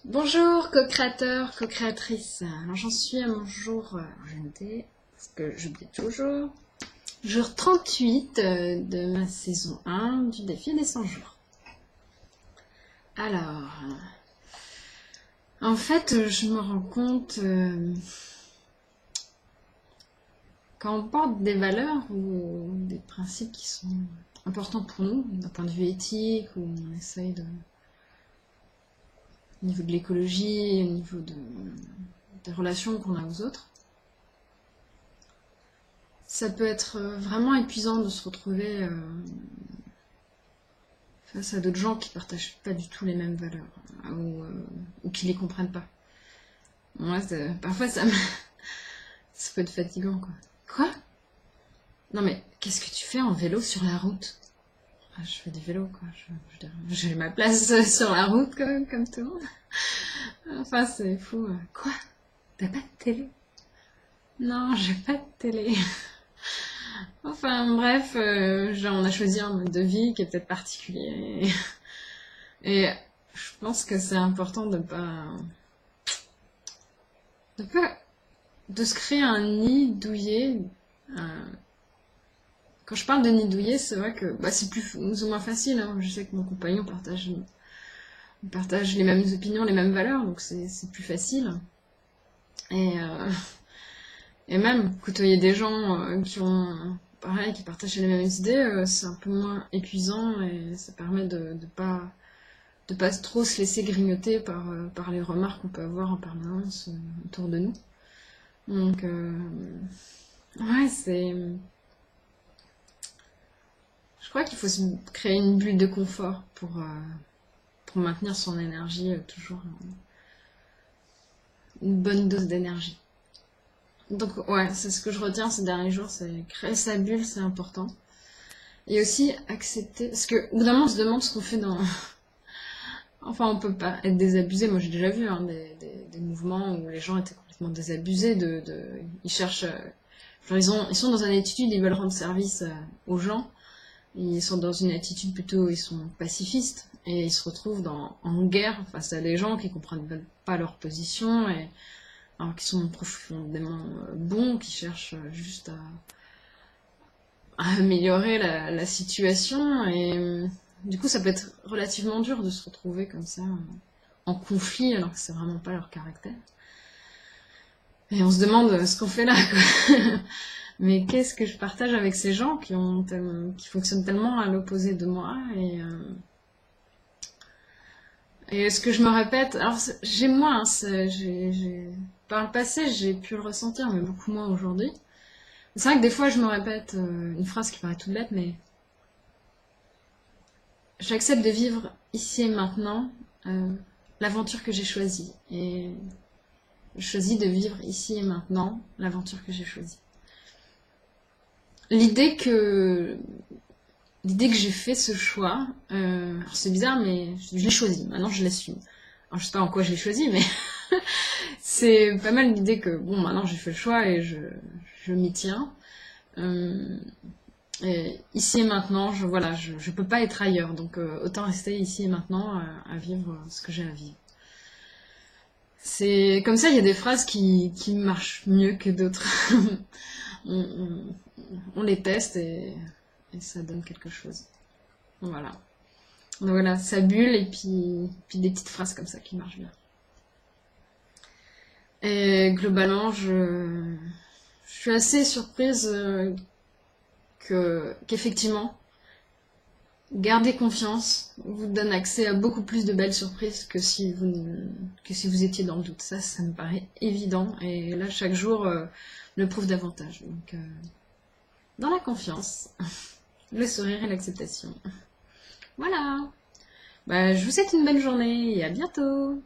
Bonjour co-créateur, co-créatrice. Alors j'en suis à mon jour, je notais, parce que j'oublie toujours, jour 38 de ma saison 1 du défi des 100 jours. Alors, en fait, je me rends compte quand on porte des valeurs ou des principes qui sont importants pour nous, d'un point de vue éthique, où on essaye de... au niveau de l'écologie, au niveau des relations qu'on a aux autres. Ça peut être vraiment épuisant de se retrouver face à d'autres gens qui partagent pas du tout les mêmes valeurs ou qui les comprennent pas. Moi, parfois ça peut être fatigant, quoi. Quoi? Non mais, qu'est-ce que tu fais en vélo sur la route? Je fais du vélo, quoi. J'ai ma place sur la route, comme tout le monde. Enfin, c'est fou. Quoi? T'as pas de télé? Non, j'ai pas de télé. Enfin, bref, on a choisi un mode de vie qui est peut-être particulier. Et je pense que c'est important de se créer un nid douillet. Quand je parle de nid douillet, c'est vrai que c'est plus ou moins facile, hein. Je sais que mon compagnon partage les mêmes opinions, les mêmes valeurs, donc c'est plus facile. Et même côtoyer des gens qui partagent les mêmes idées, c'est un peu moins épuisant et ça permet de pas trop se laisser grignoter par les remarques qu'on peut avoir en permanence autour de nous. Donc, ouais, je crois qu'il faut se créer une bulle de confort pour maintenir son énergie, toujours une bonne dose d'énergie. Donc ouais, c'est ce que je retiens ces derniers jours, c'est créer sa bulle, c'est important. Et aussi accepter, parce que au bout d'un moment on se demande ce qu'on fait dans... Enfin, on peut pas être désabusé, moi j'ai déjà vu des mouvements où les gens étaient complètement désabusés, ils cherchent... genre ils sont dans une attitude, ils veulent rendre service aux gens, ils sont dans une attitude plutôt, ils sont pacifistes, et ils se retrouvent en guerre face à des gens qui comprennent pas leur position, alors qui sont profondément bons, qui cherchent juste à améliorer la situation. Et du coup, ça peut être relativement dur de se retrouver comme ça, en conflit, alors que c'est vraiment pas leur caractère. Et on se demande ce qu'on fait là, quoi. Mais qu'est-ce que je partage avec ces gens qui fonctionnent tellement à l'opposé de moi et ce que je me répète, alors j'ai moins, par le passé j'ai pu le ressentir, mais beaucoup moins aujourd'hui. C'est vrai que des fois je me répète une phrase qui paraît toute bête, mais j'accepte de vivre ici et maintenant l'aventure que j'ai choisie. Et je choisis de vivre ici et maintenant l'aventure que j'ai choisie. L'idée que j'ai fait ce choix, alors c'est bizarre, mais je l'ai choisi, maintenant je l'assume. Alors je sais pas en quoi je l'ai choisi, mais c'est pas mal l'idée que, bon, maintenant j'ai fait le choix et je m'y tiens. Et ici et maintenant, je peux pas être ailleurs, donc autant rester ici et maintenant à vivre ce que j'ai à vivre. C'est comme ça, il y a des phrases qui marchent mieux que d'autres. on les teste et ça donne quelque chose. Voilà. Donc voilà, ça bulle et puis des petites phrases comme ça qui marchent bien. Et globalement, je suis assez surprise qu'effectivement, garder confiance vous donne accès à beaucoup plus de belles surprises que si vous étiez dans le doute. Ça me paraît évident. Et là, chaque jour le prouve davantage. Donc, dans la confiance, le sourire et l'acceptation. Voilà. Je vous souhaite une bonne journée et à bientôt.